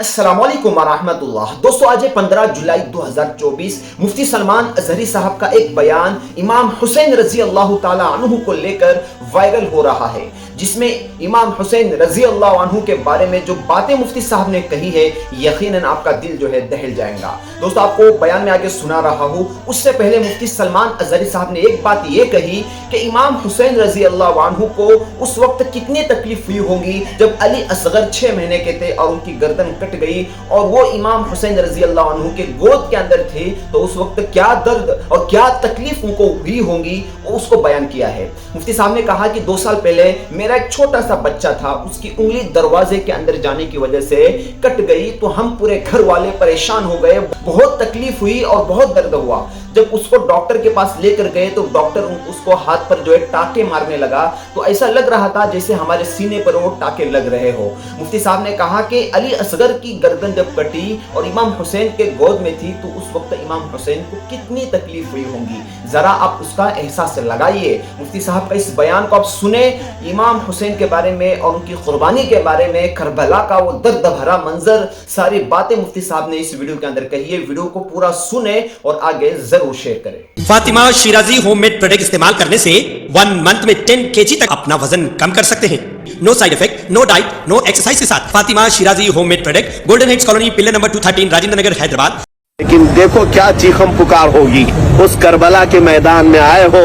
अस्सलाम वालेकुम वरहमतुल्लाह। दोस्तों, आज 15 जुलाई 2024 मुफ्ती सलमान अजहरी साहब का एक बयान इमाम हुसैन रजी अल्लाह ताला अन्हु को लेकर वायरल हो रहा है, जिसमें इमाम हुसैन रजी अल्लाह अन्हु के बारे में जो बातें मुफ्ती साहब ने कही है, यकीनन आपका दिल जो है दहल जाएगा। दोस्तों, आपको बयान में आगे सुना रहा हूँ। उससे पहले मुफ्ती सलमान अजहरी साहब ने एक बात ये कही कि इमाम हुसैन रजी अल्लाह अन्हु को उस वक्त कितनी तकलीफ हुई होगी जब अली असगर 6 महीने के थे और उनकी गर्दन कट गई और वो इमाम हुसैन रजी अल्लाह अन्हु के गोद के अंदर थे, तो उस वक्त क्या दर्द और क्या तकलीफ उनको हुई होंगी, उसको बयान किया है। मुफ्ती साहब ने कहा कि 2 साल पहले मेरा एक छोटा सा बच्चा था, उसकी उंगली दरवाजे के अंदर जाने की वजह से कट गई, तो हम पूरे घर वाले परेशान हो गए, बहुत तकलीफ हुई और बहुत दर्द हुआ। जब उसको डॉक्टर के पास लेकर गए तो डॉक्टर उसको हाथ पर जो है टाके मारने लगा, तो ऐसा लग रहा था जैसे हमारे सीने पर वो टाके लग रहे हो। मुफ्ती साहब ने कहा कि अली असगर की गर्दन जब कटी और इमाम हुसैन के गोद में थी, तो उस वक्त इमाम हुसैन को कितनी तकलीफ हुई होंगी, जरा आप उसका एहसास लगाइए। मुफ्ती साहब का इस बयान को आप सुने, इमाम हुसैन के बारे में और उनकी कुर्बानी के बारे में, करबला का वो दर्द भरा मंजर, सारी बातें मुफ्ती साहब ने इस वीडियो के अंदर कही है। वीडियो को पूरा सुने और आगे जरूर शेयर करें। फातिमा शिराजी होममेड प्रोडक्ट इस्तेमाल करने से 1 मंथ में 10 kg तक अपना वजन कम कर सकते हैं। No side effect, no diet, no exercise के साथ Fatima Shirazi homemade product, golden hits colony, pillar number 213, Rajendra Nagar, Hyderabad. लेकिन देखो क्या चीखम पुकार होगी उस करबला के मैदान में आए हो,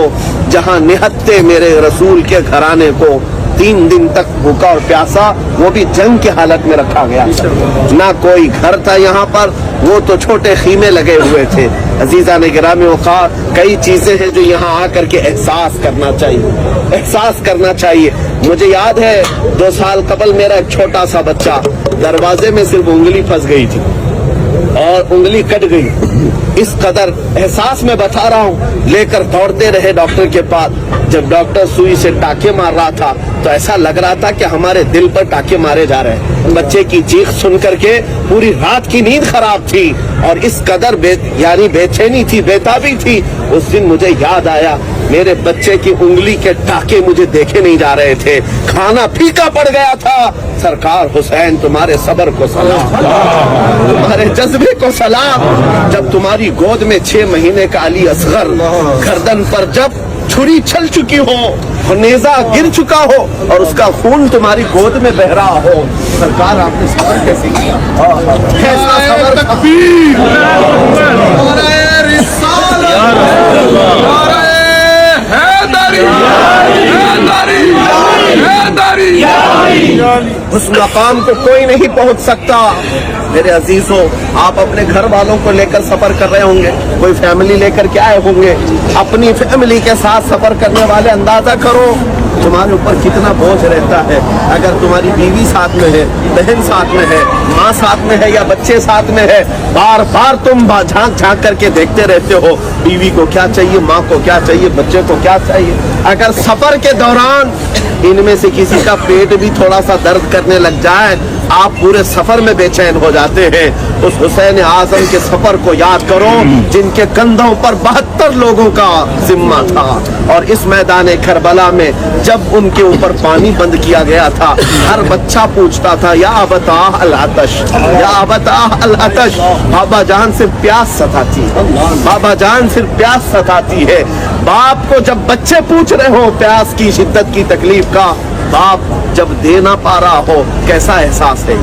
जहां निहत्ते मेरे रसूल के घराने को 3 दिन तक भूखा और प्यासा, वो भी जंग की हालत में रखा गया। ना कोई घर था यहाँ पर, वो तो छोटे खीमे लगे हुए थे। अजीजा ने गिरामी औकात, कई चीजें हैं जो यहाँ आकर के एहसास करना चाहिए, एहसास करना चाहिए। मुझे याद है 2 साल कबल मेरा एक छोटा सा बच्चा दरवाजे में सिर्फ उंगली फंस गई थी और उंगली कट गई। इस कदर एहसास में बता रहा हूँ, लेकर दौड़ते रहे डॉक्टर के पास। जब डॉक्टर सुई से टाके मार रहा था तो ऐसा लग रहा था कि हमारे दिल पर टाके मारे जा रहे हैं। बच्चे की चीख सुन करके पूरी रात की नींद खराब थी और इस कदर बेचैनी थी, बेताबी थी। उस दिन मुझे याद आया, मेरे बच्चे की उंगली के टाके मुझे देखे नहीं जा रहे थे, खाना फीका पड़ गया था। सरकार हुसैन, तुम्हारे सब्र को सलाम, तुम्हारे जज्बे को सलाम। जब तुम्हारी गोद में 6 महीने का अली असगर गर्दन पर जब छुरी चल चुकी हो और नेजा गिर चुका हो और उसका खून तुम्हारी गोद में बह रहा हो, सरकार आपने सब्र कैसे किया? कैसा सब्र? उस मकाम को कोई नहीं पहुंच सकता। मेरे अजीजों, आप अपने घर वालों को लेकर सफर कर रहे होंगे, कोई फैमिली लेकर के आए होंगे। अपनी फैमिली के साथ सफर करने वाले अंदाजा करो तुम्हारे ऊपर कितना बोझ रहता है। अगर तुम्हारी बीवी साथ में है, बहन साथ में है, माँ साथ में है या बच्चे साथ में है, बार बार तुम झांक झांक करके देखते रहते हो बीवी को क्या चाहिए, माँ को क्या चाहिए, बच्चे को क्या चाहिए। अगर सफर के दौरान इनमें से किसी का पेट भी थोड़ा सा दर्द करने लग जाए, आप पूरे सफर में बेचैन हो जाते हैं। उस हुसैन आजम के सफर को याद करो, जिनके कंधों पर 72 लोगों का जिम्मा था। और इस मैदान करबला में जब उनके ऊपर पानी बंद किया गया था, हर बच्चा पूछता था, या अबता अल अतश, या अबता अल अतश। बाबा जान सिर्फ प्यास सताती है, बाबा जान सिर्फ प्यास सताती है। बाप को जब बच्चे पूछ रहे हो प्यास की शिद्दत की तकलीफ का, बाप जब दे ना पा रहा हो, कैसा एहसास है,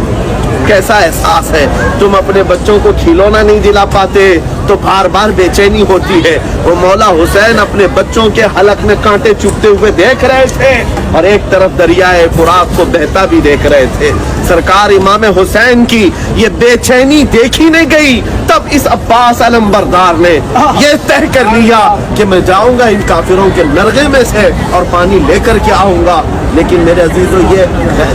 कैसा एहसास है। तुम अपने बच्चों को खिलौना नहीं दिला पाते तो बार बार बेचैनी होती है। वो मौला हुसैन अपने बच्चों के हलक में कांटे चुभते हुए देख रहे थे और एक तरफ दरियाए फुरात को बहता भी देख रहे थे। सरकार इमाम हुसैन की ये बेचैनी देखी नहीं गई। तब इस अब्बास अलमबरदार ने ये तय कर लिया कि मैं जाऊंगा इन काफिरों के नरगे में से और पानी लेकर के आऊंगा। लेकिन मेरे अजीजों, ये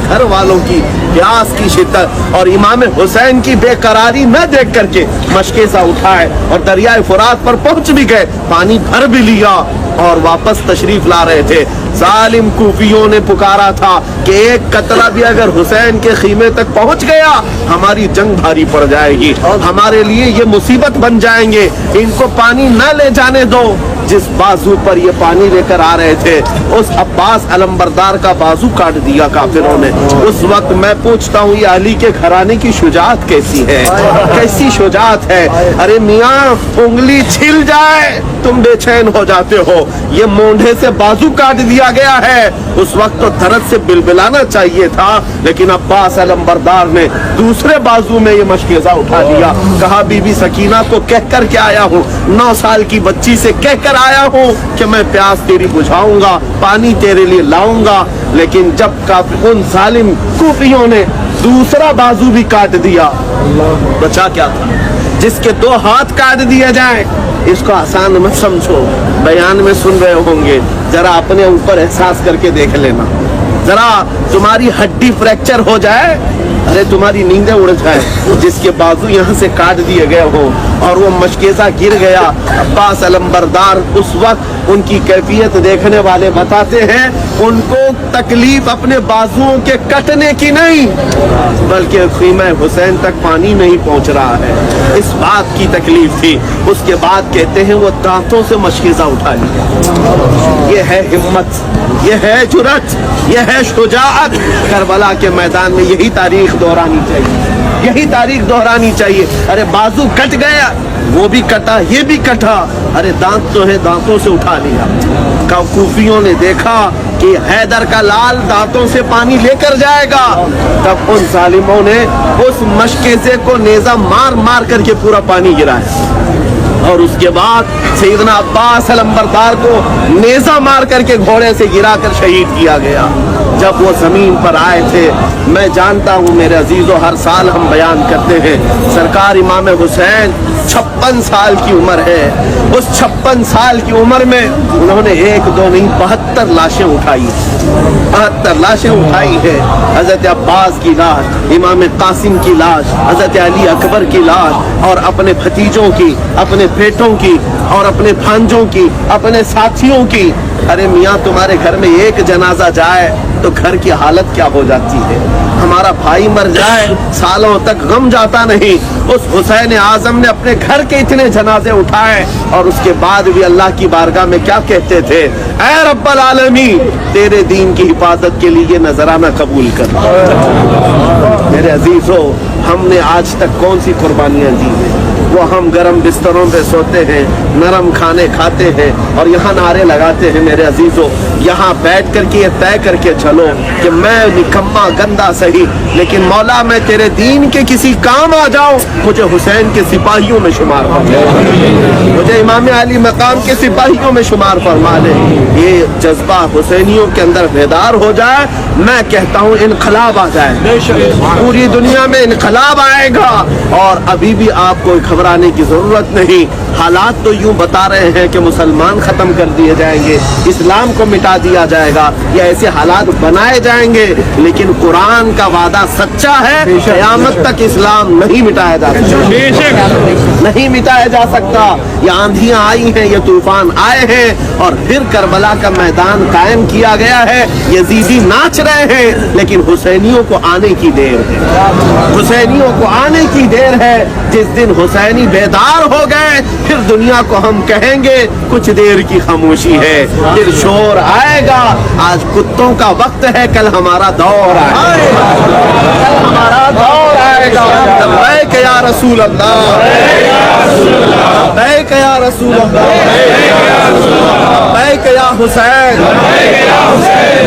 घर वालों की प्यास की शिद्दत और इमाम हुसैन की बेकरारी न देख करके मशकेसा उठाए और दरियाए फुरात पर पहुंच भी गए, पानी भर भी लिया और वापस तशरीफ ला रहे थे। जालिम कूफियों ने पुकारा था कि एक कतरा भी अगर हुसैन के खीमे तक पहुंच गया, हमारी जंग भारी पड़ जाएगी, हमारे लिए ये मुसीबत बन जाएंगे, इनको पानी न ले जाने दो। जिस बाजू पर ये पानी लेकर आ रहे थे उस अब्बास अलंबरदार का बाजू काट दिया काफिरों ने। उस वक्त मैं पूछता हूँ ये अली के घराने की शुजाअत कैसी है, कैसी शुजाअत है। अरे मियाँ उंगली छिल जाए तुम बेचैन हो जाते हो, ये मोंढे से बाजू काट दिया गया है। उस वक्त तो दर्द से बिलबिलाना चाहिए था, लेकिन अब्बास अलंबरदार ने दूसरे बाजू में ये मशकेज़ा उठा लिया। कहा बीबी सकीना को कह कर के आया हूँ, 9 साल की बच्ची से कह कर आया हूँ कि मैं प्यास तेरी बुझाऊंगा, पानी तेरे लिए लाऊंगा। लेकिन जब उन जालिम कूफियों ने दूसरा बाजू भी काट दिया, बचा क्या था? जिसके 2 हाथ काट दिए जाए इसको आसान मत समझो, बयान में सुन रहे होंगे, जरा अपने ऊपर एहसास करके देख लेना। जरा तुम्हारी हड्डी फ्रैक्चर हो जाए, अरे तुम्हारी नींदें उड़ जाए, जिसके बाजू यहाँ से काट दिए गए हो और वो मशकेज़ा गिर गया। अब्बास अलंबरदार उस वक्त उनकी कैफियत देखने वाले बताते हैं उनको तकलीफ अपने बाजुओं के कटने की नहीं बल्कि खीमा हुसैन तक पानी नहीं पहुंच रहा है, इस बात की तकलीफ थी। उसके बाद कहते हैं वो दांतों से मशकेज़ा उठा लिया। ये है हिम्मत, ये है जुरत, ये है शुजाअत। करबला के मैदान में यही तारीख दोहरानी चाहिए, यही तारीख दोहरानी चाहिए। अरे बाजू कट गया, वो भी कटा, ये भी कटा, अरे दांत तो है, दांतों से उठा लिया। कूफियों ने देखा कि हैदर का लाल दांतों से पानी लेकर जाएगा, तब उन जालिमों ने उस मशकेज़े को नेज़ा मार मार करके पूरा पानी गिराया और उसके बाद सैयदना अब्बास अलंबरदार को नेज़ा मार करके घोड़े से गिराकर शहीद किया गया। जब वो जमीन पर आए थे, मैं जानता हूँ मेरे अजीजों, हर साल हम बयान करते हैं सरकार इमाम हुसैन 56 साल की उम्र है। उस 56 साल की उम्र में उन्होंने 1 2 नहीं 72 लाशें उठाई, 72 लाशें उठाई है। हजरत अब्बास की लाश, इमाम कासिम की लाश, हजरत अली अकबर की लाश और अपने भतीजों की, अपने बेटों की और अपने भांजों की, अपने साथियों की। अरे मियाँ तुम्हारे घर में एक जनाजा जाए तो घर की हालत क्या हो जाती है। हमारा भाई मर जाए सालों तक गम जाता नहीं। उस हुसैन आजम ने अपने घर के इतने जनाजे उठाए और उसके बाद भी अल्लाह की बारगाह में क्या कहते थे, ऐ रब्बल आलमीन तेरे दीन की हिफाजत के लिए नजराना कबूल कर। मेरे अजीजों, हमने आज तक कौन सी कुर्बानियां दी हैं? वो हम गर्म बिस्तरों पे सोते हैं, नरम खाने खाते हैं और यहाँ नारे लगाते हैं। मेरे अजीजों, यहाँ बैठ करके ये तय करके चलो कि मैं निकम्मा गंदा सही, लेकिन मौला मैं तेरे दीन के किसी काम आ जाऊं, मुझे हुसैन के सिपाहियों में शुमार फरमा, मुझे इमाम अली मकाम के सिपाहियों में शुमार फरमा ले। ये जज्बा हुसैनियों के अंदर बेदार हो जाए, मैं कहता हूँ इनकलाब आ जाए, पूरी दुनिया में इनकलाब आएगा। और अभी भी आपको घबराने की जरूरत नहीं। हालात तो यूं बता रहे हैं कि मुसलमान खत्म कर दिए जाएंगे, इस्लाम को मिटा दिया जाएगा, या ऐसे हालात बनाए जाएंगे, लेकिन कुरान का वादा सच्चा है, क़यामत तक इस्लाम नहीं मिटाया जा सकता, नहीं मिटाया जा सकता। ये आंधियां आई हैं, ये तूफान आए हैं और फिर करबला का मैदान कायम किया गया है। यजीदी नाच रहे हैं, लेकिन हुसैनियों को आने की देर है, हुसैनियों को आने की देर है। जिस दिन हुसैनी बेदार हो गए फिर दुनिया को हम कहेंगे कुछ देर की खामोशी है, फिर शोर आएगा। आज कुत्तों का वक्त है, कल हमारा दौर आएगा, कल हमारा दौर आएगा। लब्बैक या रसूल अल्लाह, लब्बैक या रसूल अल्लाह, लब्बैक या हुसैन,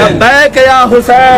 लब्बैक या हुसैन।